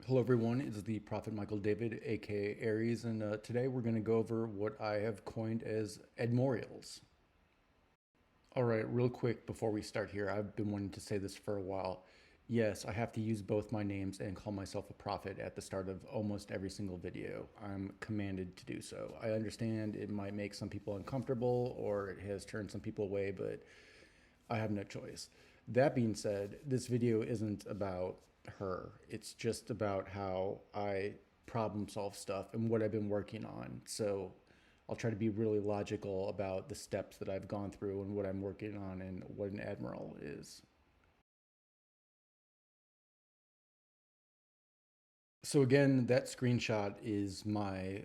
Hello everyone, it's the Prophet Michael David, aka Aries, and today we're going to go over what I have coined as Admorials. Alright, real quick before we start here, I've been wanting to say this for a while. Yes, I have to use both my names and call myself a prophet at the start of almost every single video. I'm commanded to do so. I understand it might make some people uncomfortable or it has turned some people away, but I have no choice. That being said, this video isn't about her. It's just about how I problem solve stuff and what I've been working on. So I'll try to be really logical about the steps that I've gone through and what I'm working on and what an admiral is. So again, that screenshot is my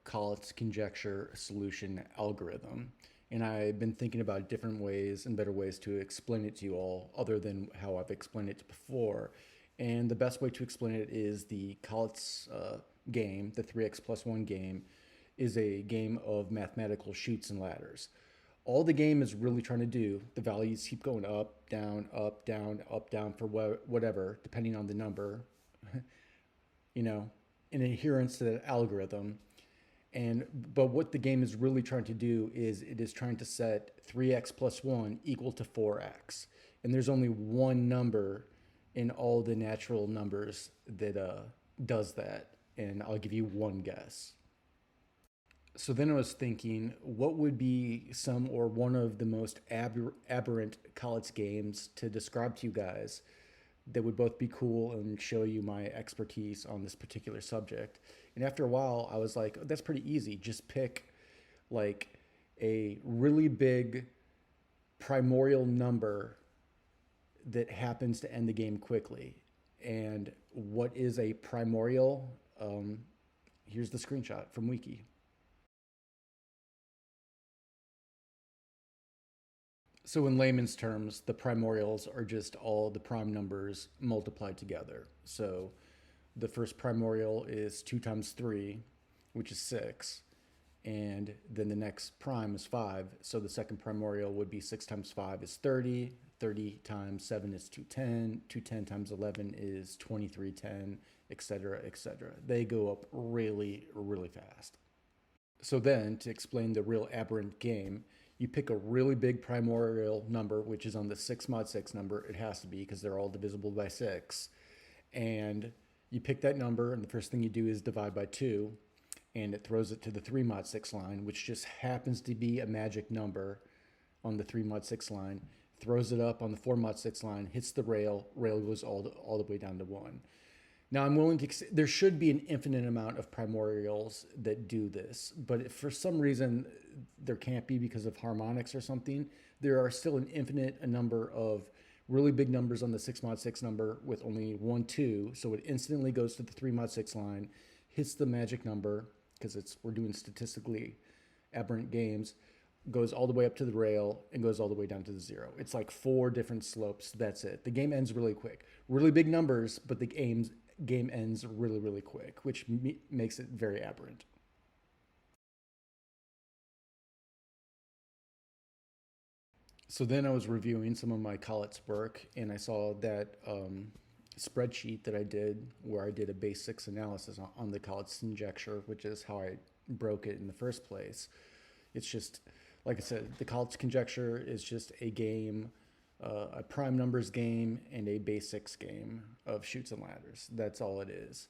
Collett's conjecture solution algorithm. And I've been thinking about different ways and better ways to explain it to you all other than how I've explained it before. And the best way to explain it is the Collett's game, the 3x plus 1 game, is a game of mathematical chutes and ladders. All the game is really trying to do, the values keep going up, down, up, down, up, down for whatever, depending on the number, you know, in adherence to that algorithm. But what the game is really trying to do is it is trying to set 3x plus 1 equal to 4x. And there's only one number in all the natural numbers that does that. And I'll give you one guess. So then I was thinking, what would be some or one of the most aberrant college games to describe to you guys that would both be cool and show you my expertise on this particular subject. And after a while, I was like, oh, that's pretty easy. Just pick like a really big primordial number that happens to end the game quickly. And what is a primordial? Here's the screenshot from Wiki. So in layman's terms, the primordials are just all the prime numbers multiplied together. So the first primordial is 2 times 3, which is 6. And then the next prime is 5. So the second primordial would be 6 times 5 is 30. 30 times 7 is 210. 210 times 11 is 2310, etc., etc. They go up really, really fast. So then, to explain the real aberrant game, you pick a really big primordial number, which is on the 6 mod 6 number. It has to be because they're all divisible by 6. And you pick that number, and the first thing you do is divide by 2, and it throws it to the 3 mod 6 line, which just happens to be a magic number on the 3 mod 6 line, throws it up on the 4 mod 6 line, hits the rail goes all the way down to 1. Now, I'm willing to, there should be an infinite amount of primordials that do this, but if for some reason there can't be because of harmonics or something, there are still an infinite number of really big numbers on the 6 mod 6 number with only 1, 2. So it instantly goes to the 3 mod 6 line, hits the magic number, because we're doing statistically aberrant games, goes all the way up to the rail and goes all the way down to the 0. It's like 4 different slopes. That's it. The game ends really quick. Really big numbers, but the game ends really, really quick, which makes it very aberrant. So then I was reviewing some of my Collett's work, and I saw that spreadsheet that I did where I did a base 6 analysis on the Collett's conjecture, which is how I broke it in the first place. It's just, like I said, the Collett's conjecture is just a game, a prime numbers game and a base 6 game of chutes and ladders. That's all it is.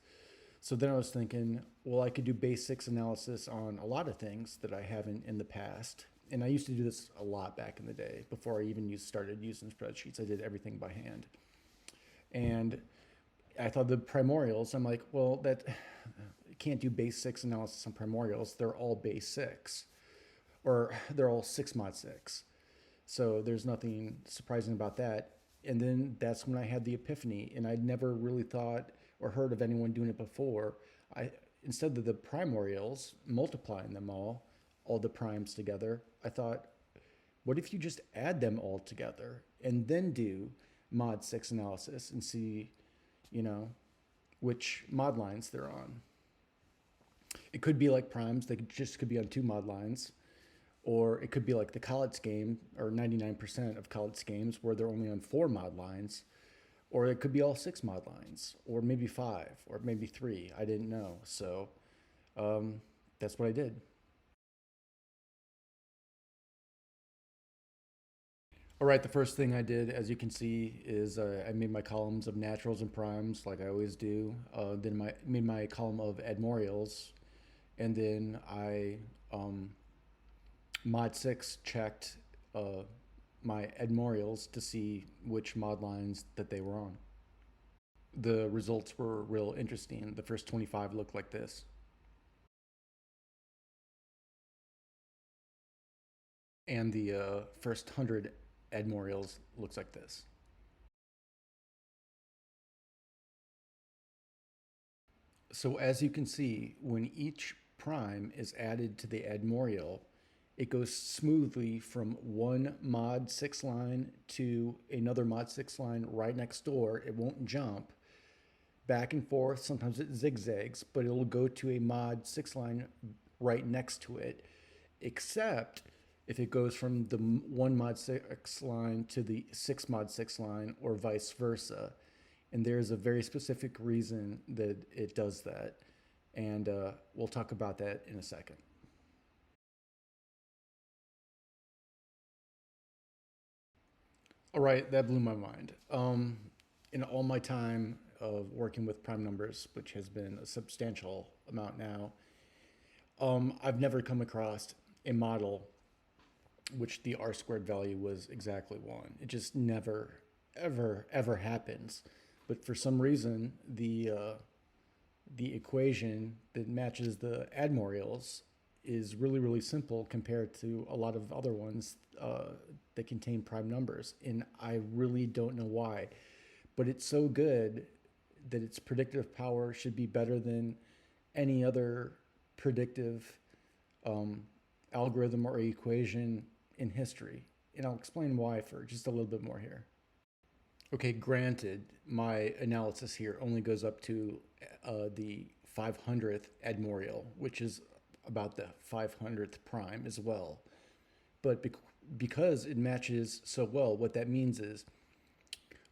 So then I was thinking, well, I could do base 6 analysis on a lot of things that I haven't in the past. And I used to do this a lot back in the day before I even started using spreadsheets. I did everything by hand. And I thought the primordials, I'm like, well, that can't do base 6 analysis on primordials. They're all base 6, or they're all 6 mod 6. So there's nothing surprising about that. And then that's when I had the epiphany, and I'd never really thought or heard of anyone doing it before. Instead of the primordials, multiplying them all the primes together, I thought, what if you just add them all together and then do mod 6 analysis and see, which mod lines they're on. It could be like primes, they could be on 2 mod lines. Or it could be like the Collett's game, or 99% of Collett's games, where they're only on 4 mod lines. or it could be all six mod lines, or maybe five, or maybe three. I didn't know. So um, that's what I did. All right, the first thing I did, as you can see, is I made my columns of naturals and primes like I always do. Then made my column of Admorials, and then I mod 6 checked my Admorials to see which mod lines that they were on. The results were real interesting. The first 25 looked like this, and the first 100 Admorials looks like this. So as you can see, when each prime is added to the Admorial, it goes smoothly from one mod 6 line to another mod 6 line right next door. It won't jump back and forth. Sometimes it zigzags, but it'll go to a mod 6 line right next to it, except if it goes from the one mod 6 line to the 6 mod 6 line or vice versa. And there's a very specific reason that it does that. And we'll talk about that in a second. All right, that blew my mind. In all my time of working with prime numbers, which has been a substantial amount now, I've never come across a model which the r squared value was exactly one. It just never, ever, ever happens. But for some reason, the equation that matches the Admorials is really, really simple compared to a lot of other ones that contain prime numbers. And I really don't know why. But it's so good that its predictive power should be better than any other predictive um, algorithm or equation in history. And I'll explain why for just a little bit more here. Okay, granted, my analysis here only goes up to the 500th Admorial, which is about the 500th prime as well. But because it matches so well, what that means is,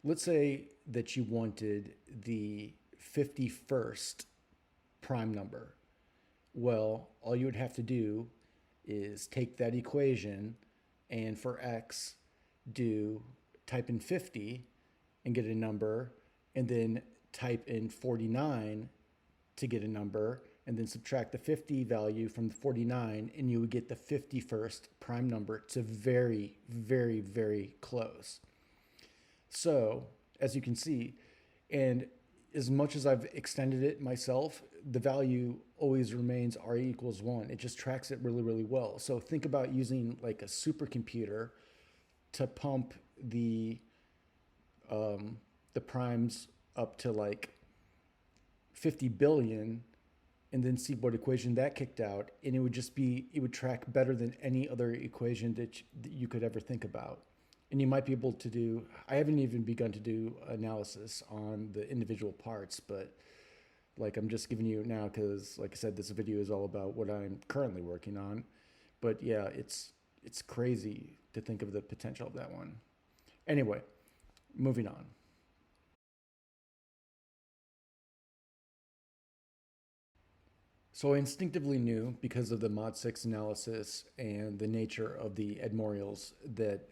let's say that you wanted the 51st prime number. Well, all you would have to do is take that equation and for x, do type in 50 and get a number, and then type in 49 to get a number, and then subtract the 50 value from the 49, and you would get the 51st prime number. It's a very, very, very close. So, as you can see, and as much as I've extended it myself, the value always remains r equals 1. It just tracks it really, really well. So think about using like a supercomputer to pump the primes up to like 50 billion and then see what equation that kicked out, and it would track better than any other equation that you could ever think about. And you might be able to do, I haven't even begun to do analysis on the individual parts, but like I'm just giving you now because like I said, this video is all about what I'm currently working on. But yeah, it's crazy to think of the potential of that one. Anyway, moving on. So I instinctively knew, because of the Mod 6 analysis and the nature of the Admorials, that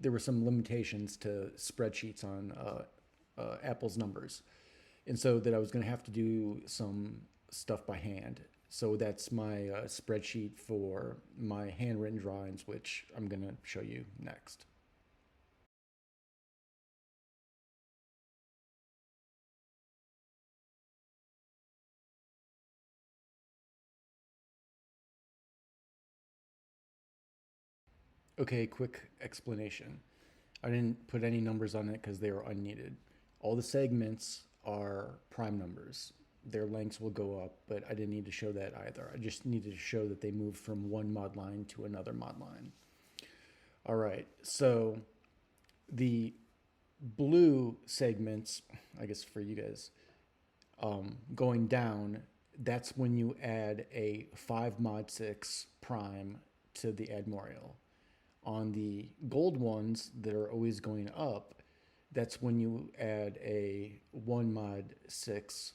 there were some limitations to spreadsheets on Apple's numbers. And so that I was going to have to do some stuff by hand. So that's my spreadsheet for my handwritten drawings, which I'm going to show you next. Okay, quick explanation. I didn't put any numbers on it because they are unneeded. All the segments are prime numbers. Their lengths will go up, but I didn't need to show that either. I just needed to show that they moved from one mod line to another mod line. All right, so the blue segments, I guess for you guys, going down, that's when you add a 5 mod 6 prime to the Admorial. On the gold ones that are always going up, that's when you add a 1 mod 6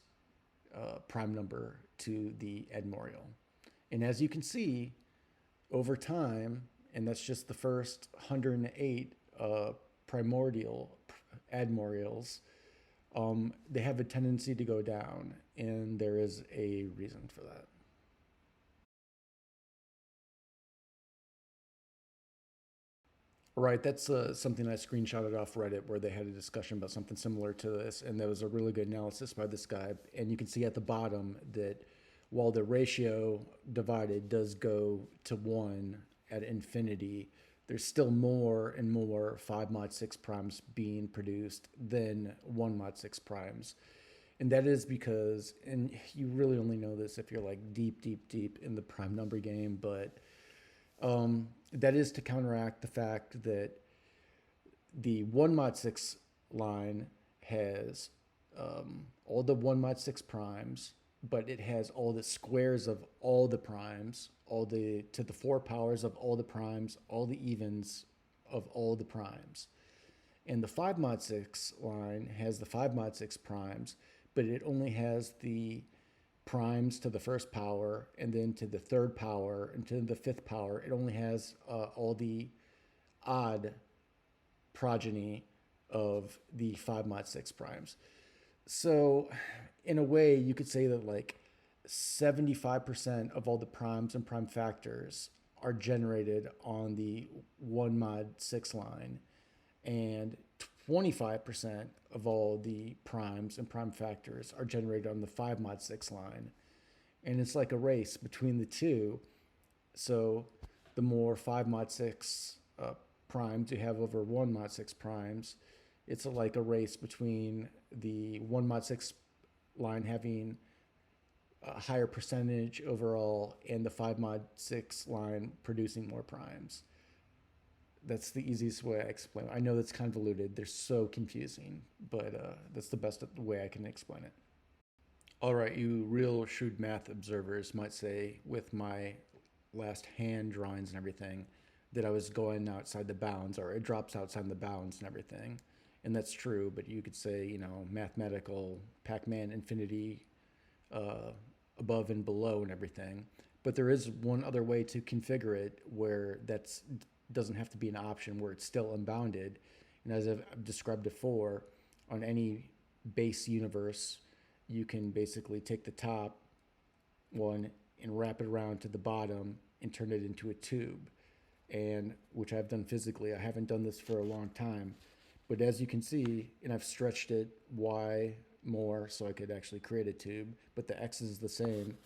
prime number to the Admorial. And as you can see, over time, and that's just the first 108 primordial Admorials, they have a tendency to go down, and there is a reason for that. Right, that's something I screenshotted off Reddit where they had a discussion about something similar to this, and there was a really good analysis by this guy. And you can see at the bottom that while the ratio divided does go to 1 at infinity, there's still more and more 5 mod 6 primes being produced than 1 mod 6 primes. And that is because, and you really only know this if you're like deep, deep, deep in the prime number game, but that is to counteract the fact that the 1 mod 6 line has all the 1 mod 6 primes, but it has all the squares of all the primes, all the to the 4 powers of all the primes, all the evens of all the primes. And the 5 mod 6 line has the 5 mod 6 primes, but it only has the primes to the first power, and then to the third power, and to the fifth power. It only has all the odd progeny of the 5 mod 6 primes. So in a way, you could say that like 75% of all the primes and prime factors are generated on the 1 mod 6 line, and 25% of all the primes and prime factors are generated on the 5 mod 6 line. And it's like a race between the two. So the more 5 mod 6 primes you have over 1 mod 6 primes, it's like a race between the 1 mod 6 line having a higher percentage overall and the 5 mod 6 line producing more primes. That's the easiest way I explain it. I know that's convoluted. They're so confusing, but that's the best way I can explain it. All right, you real shrewd math observers might say with my last hand drawings and everything that I was going outside the bounds, or it drops outside the bounds and everything. And that's true, but you could say, mathematical Pac-Man infinity above and below and everything. But there is one other way to configure it where that's doesn't have to be an option, where it's still unbounded. And as I've described before, on any base universe, you can basically take the top one and wrap it around to the bottom and turn it into a tube, and which I've done physically. I haven't done this for a long time, but as you can see, and I've stretched it y more so I could actually create a tube, but the x is the same.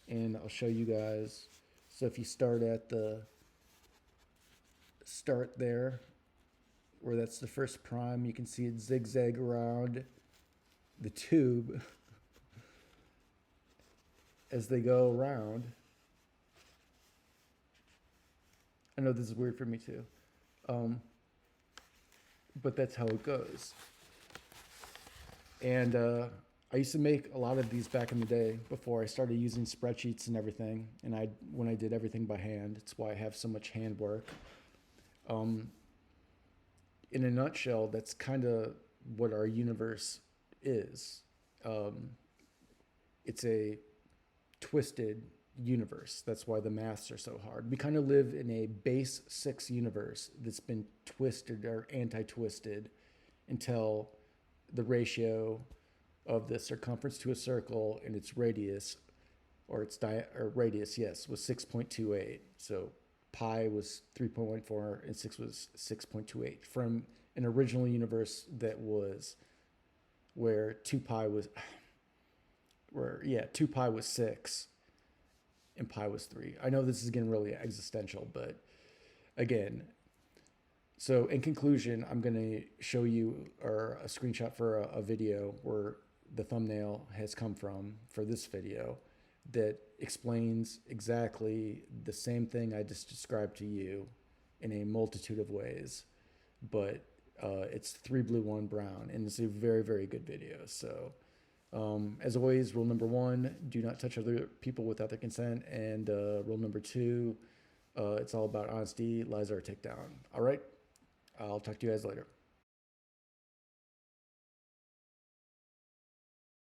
And I'll show you guys. So if you start at the start there, where that's the first prime, you can see it zigzag around the tube as they go around. I know this is weird for me too, but that's how it goes. And I used to make a lot of these back in the day before I started using spreadsheets and everything. And when I did everything by hand, it's why I have so much handwork. In a nutshell, that's kind of what our universe is. It's a twisted universe. That's why the maths are so hard. We kind of live in a base 6 universe that's been twisted or anti-twisted until the ratio of the circumference to a circle and its radius, or its radius, yes, was 6.28. So pi was 3.14 and 6 was 6.28 from an original universe that was where 2 pi was 6 and pi was 3. I know this is getting really existential, but again, so in conclusion, I'm going to show you a screenshot for a video where the thumbnail has come from for this video that explains exactly the same thing I just described to you in a multitude of ways, but it's 3 blue, 1 brown, and it's a very, very good video. So as always, rule number 1, do not touch other people without their consent, and rule number 2, it's all about honesty, lies are a takedown. All right, I'll talk to you guys later.